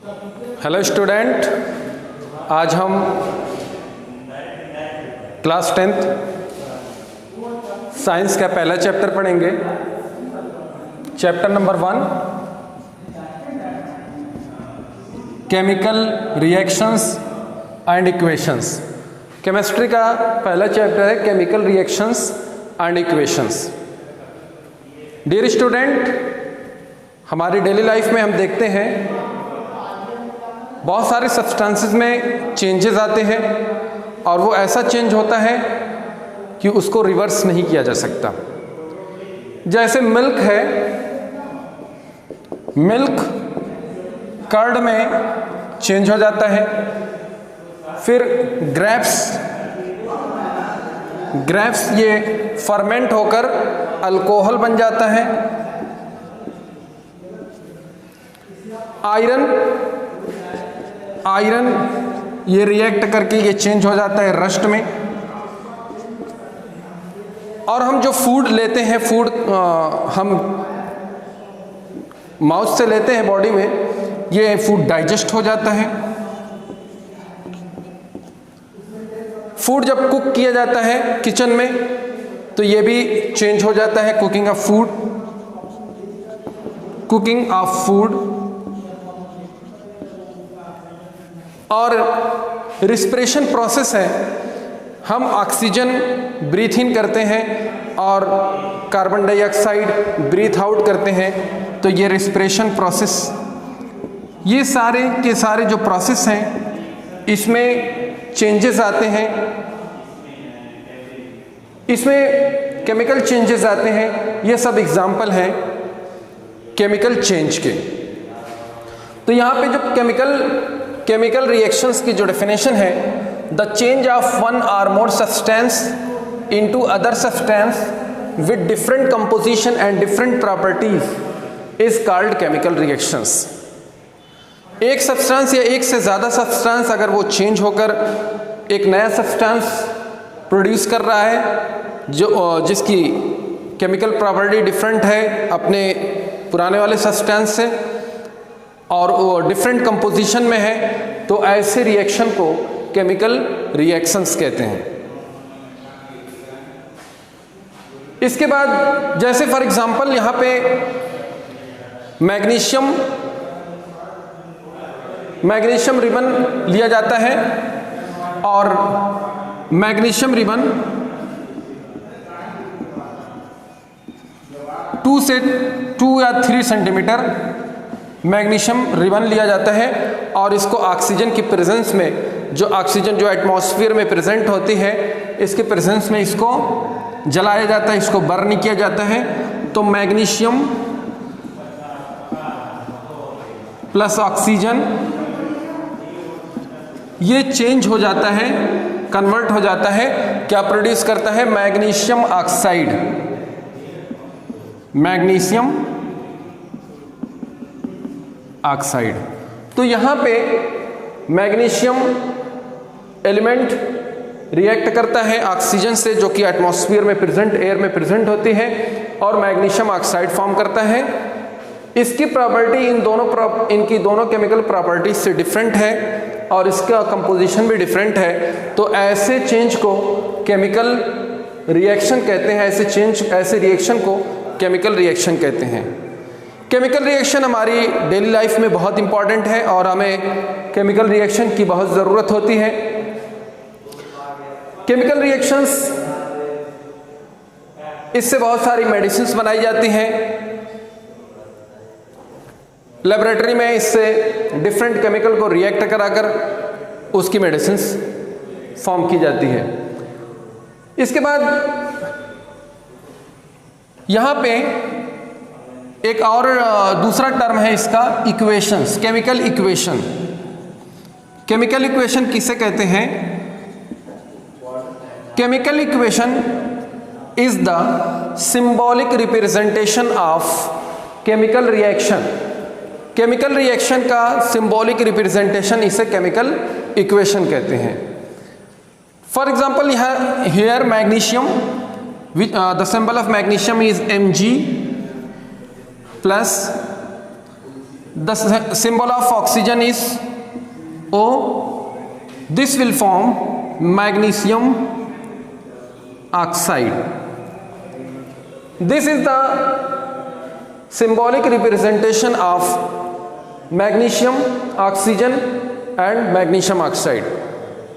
Hello student, आज हम class 10th science का पहला चैप्टर पढ़ेंगे। Chapter number 1 chemical reactions and equations. Chemistry का पहला चैप्टर है chemical reactions and equations. Dear student, हमारी डेली लाइफ में हम देखते हैं बहुत सारे सब्सटेंसेस में चेंजेस आते हैं और वो ऐसा चेंज होता है कि उसको रिवर्स नहीं किया जा सकता। जैसे मिल्क है, मिल्क कर्ड में चेंज हो जाता है, फिर ग्रेप्स ये फर्मेंट होकर अल्कोहल बन जाता है। आयरन ये रिएक्ट करके ये चेंज हो जाता है रस्ट में। और हम जो फूड लेते हैं, हम माउथ से लेते हैं बॉडी में, ये फूड डाइजेस्ट हो जाता है। फूड जब कुक किया जाता है किचन में तो ये भी चेंज हो जाता है, कुकिंग ऑफ फूड। और रिस्पिरेशन प्रोसेस है, हम ऑक्सीजन ब्रीथ इन करते हैं और कार्बन डाइऑक्साइड ब्रीथ आउट करते हैं, तो ये रिस्पिरेशन प्रोसेस, ये सारे के सारे जो प्रोसेस हैं इसमें चेंजेस आते हैं, इसमें केमिकल चेंजेस आते हैं। ये सब एग्जाम्पल हैं केमिकल चेंज के। तो यहाँ पे जो केमिकल रिएक्शंस की जो डेफिनेशन है, the change of one or more substance into other substance with different composition and different properties is called chemical reactions. एक सब्सटेंस या एक से ज़्यादा सब्सटेंस अगर वो चेंज होकर एक नया सब्सटेंस प्रोड्यूस कर रहा है जिसकी केमिकल प्रॉपर्टी डिफरेंट है अपने पुराने वाले सब्सटेंस से और वो डिफरेंट कंपोजिशन में है, तो ऐसे रिएक्शन को केमिकल रिएक्शंस कहते हैं। इसके बाद जैसे फॉर एग्जांपल यहाँ पे मैग्नीशियम रिबन लिया जाता है और मैग्नीशियम रिबन 2 या 3 सेंटीमीटर मैग्नीशियम रिबन लिया जाता है और इसको ऑक्सीजन की प्रेजेंस में, जो ऑक्सीजन जो एटमॉस्फेयर में प्रेजेंट होती है, इसके प्रेजेंस में इसको जलाया जाता है, इसको बर्न किया जाता है। तो मैग्नीशियम प्लस ऑक्सीजन ये चेंज हो जाता है, कन्वर्ट हो जाता है, क्या प्रोड्यूस करता है? Magnesium oxide, magnesium oxide. तो यहाँ पे मैग्नीशियम एलिमेंट रिएक्ट करता है ऑक्सीजन से जो कि एटमॉस्फेयर में प्रेजेंट, एयर में प्रेजेंट होती है, और मैग्नीशियम ऑक्साइड फॉर्म करता है। इसकी प्रॉपर्टी इनकी दोनों केमिकल प्रॉपर्टी से डिफरेंट है और इसका कंपोजिशन भी डिफरेंट है। तो ऐसे चेंज को केमिकल रिएक्शन कहते हैं, ऐसे रिएक्शन को केमिकल रिएक्शन कहते हैं। केमिकल रिएक्शन हमारी डेली लाइफ में बहुत इंपॉर्टेंट है और हमें केमिकल रिएक्शन की बहुत ज़रूरत होती है। केमिकल रिएक्शंस, इससे बहुत सारी मेडिसिन्स बनाई जाती हैं। लेबोरेटरी में इससे डिफरेंट केमिकल को रिएक्ट कराकर उसकी मेडिसिन्स फॉर्म की जाती है। इसके बाद यहाँ पे एक और दूसरा टर्म है इसका, equations, chemical equation. Chemical equation किसे कहते हैं? Chemical equation is the symbolic representation of chemical reaction. Chemical reaction का सिंबॉलिक रिप्रेजेंटेशन इसे केमिकल इक्वेशन कहते हैं। For example here magnesium, the symbol of magnesium is Mg plus the symbol of oxygen is O. This will form magnesium oxide. This is the symbolic representation of magnesium, oxygen and magnesium oxide.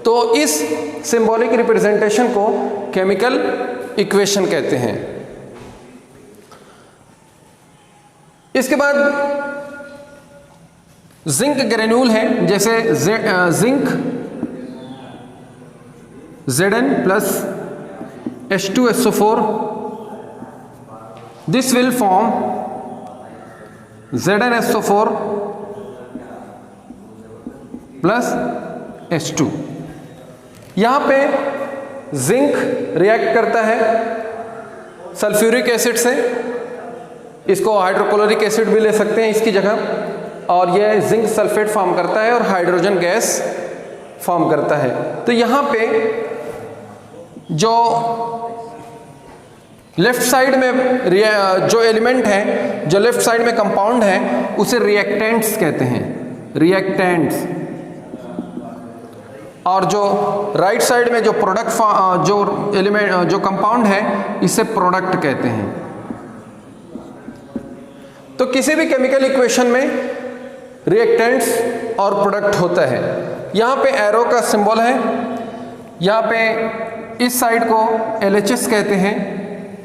तो इस symbolic representation को chemical equation कहते हैं। इसके बाद zinc granule है, जैसे zinc Zn plus H2SO4, this will form ZnSO4 plus H2। यहाँ पे जिंक रिएक्ट करता है सल्फ्यूरिक एसिड से, इसको हाइड्रोक्लोरिक एसिड भी ले सकते हैं इसकी जगह, और यह जिंक सल्फेट फॉर्म करता है और हाइड्रोजन गैस फॉर्म करता है। तो यहाँ पे जो लेफ्ट साइड में जो एलिमेंट है, जो लेफ्ट साइड में कंपाउंड है, उसे रिएक्टेंट्स कहते हैं, रिएक्टेंट्स। और जो राइट साइड में जो प्रोडक्ट जो एलिमेंट जो कंपाउंड है, इसे प्रोडक्ट कहते हैं। तो किसी भी केमिकल इक्वेशन में रिएक्टेंट्स और प्रोडक्ट होता है। यहाँ पे एरो का सिंबल है, यहाँ पे इस साइड को LHS कहते हैं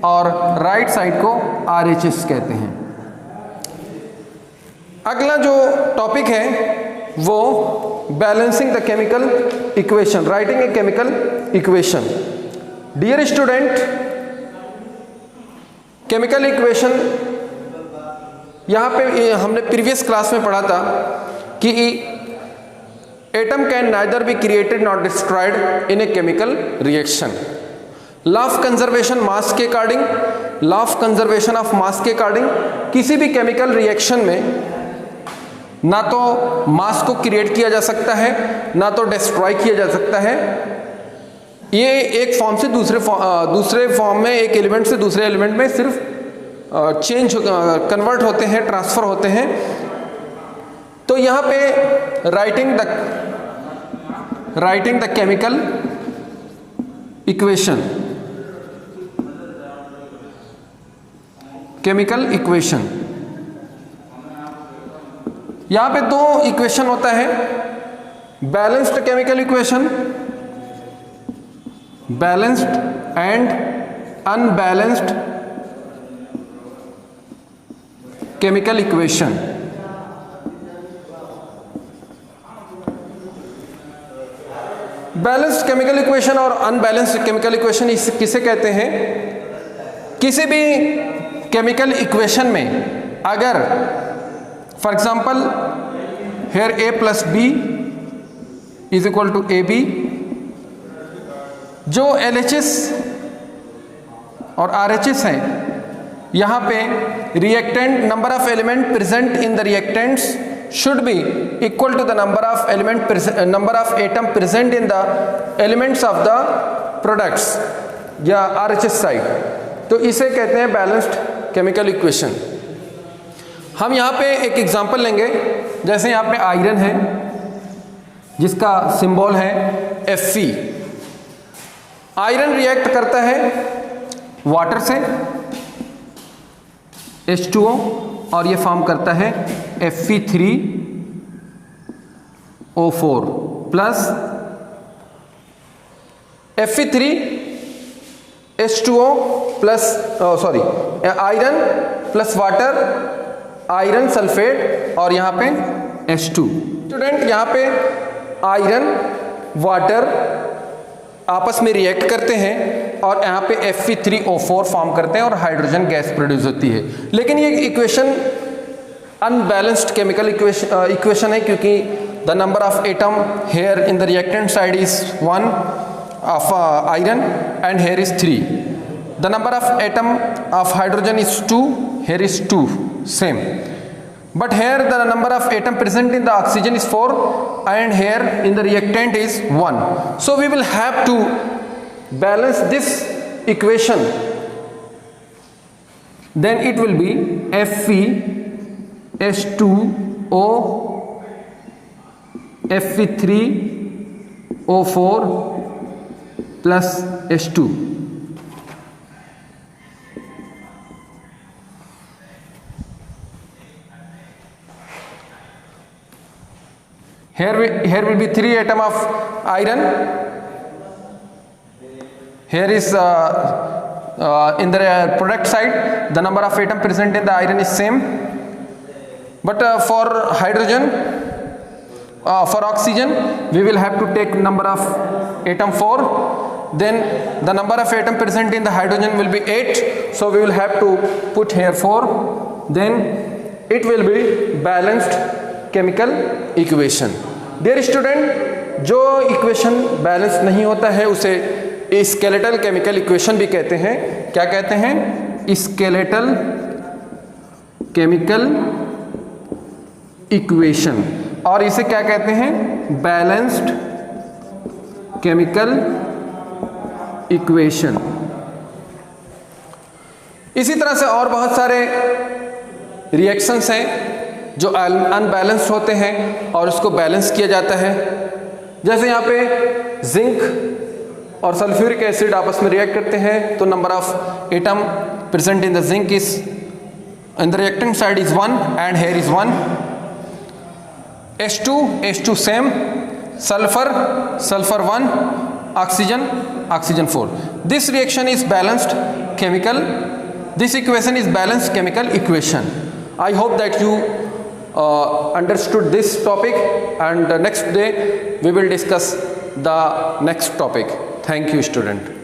और राइट साइड को RHS कहते हैं। अगला जो टॉपिक है वो balancing the chemical equation, writing a chemical equation. Dear student, chemical equation यहाँ पे हमने प्रीवियस क्लास में पढ़ा था कि atom can neither be created not destroyed in a chemical reaction. Law of conservation mass के according, law of conservation of mass के according किसी भी केमिकल रिएक्शन में ना तो मास को क्रिएट किया जा सकता है, ना तो डिस्ट्रॉय किया जा सकता है। ये एक फॉर्म से दूसरे फॉर्म में, एक एलिमेंट से दूसरे एलिमेंट में सिर्फ चेंज कन्वर्ट होते हैं, ट्रांसफर होते हैं। तो यहाँ पे writing the chemical equation, chemical equation, यहाँ पे दो इक्वेशन होता है, balanced chemical equation, balanced and unbalanced chemical equation. Balanced chemical equation और अनबैलेंस्ड केमिकल इक्वेशन किसे कहते हैं? किसी भी केमिकल इक्वेशन में अगर for example here A plus B is equal to AB, जो LHS और RHS है, यहाँ पे reactant number of element present in the reactants should be equal to the number of atom present in the elements of the products या RHS side. तो इसे कहते हैं बैलेंस्ड केमिकल इक्वेशन। हम यहाँ पे एक एग्जांपल लेंगे, जैसे यहाँ पे आयरन है जिसका सिंबल है Fe। आयरन रिएक्ट करता है वाटर से H2O और ये फॉर्म करता है Fe3O4 plus Fe3H2O plus iron plus water, iron sulphate और यहाँ पे H2। स्टूडेंट, यहाँ पे आयरन वाटर आपस में रिएक्ट करते हैं और यहाँ पे Fe3O4 फॉर्म करते हैं और हाइड्रोजन गैस प्रोड्यूस होती है। लेकिन ये इक्वेशन अनबैलेंस्ड केमिकल इक्वेशन है, क्योंकि the number of atom here in the reactant side is 1 of iron and here is 3। The number of atom of hydrogen is 2, here is 2 same. But here the number of atom present in the oxygen is 4 and here in the reactant is 1. So we will have to balance this equation. Then it will be Fe H2O O Fe3O4 plus H2. Here will be 3 atom of iron. Here is in the product side, the number of atom present in the iron is same, but for hydrogen, for oxygen, we will have to take number of atom 4. Then the number of atom present in the hydrogen will be 8, so we will have to put here 4. Then it will be balanced chemical equation. Dear student, जो equation balance नहीं होता है उसे skeletal chemical equation भी कहते हैं. क्या कहते हैं? Skeletal chemical equation. और इसे क्या कहते हैं? Balanced chemical equation. इसी तरह से और बहुत सारे रिएक्शंस हैं जो अनबैलेंस्ड होते हैं और उसको बैलेंस किया जाता है. जैसे यहाँ पे जिंक और सल्फ्यूरिक एसिड आपस में रिएक्ट करते हैं तो number of atom present in the zinc is in the reactant side is 1 and here is 1. H2 same, sulfur 1, oxygen 4. This reaction is balanced chemical. This equation is balanced chemical equation. I hope that you understood this topic, and next day we will discuss the next topic. Thank you, student.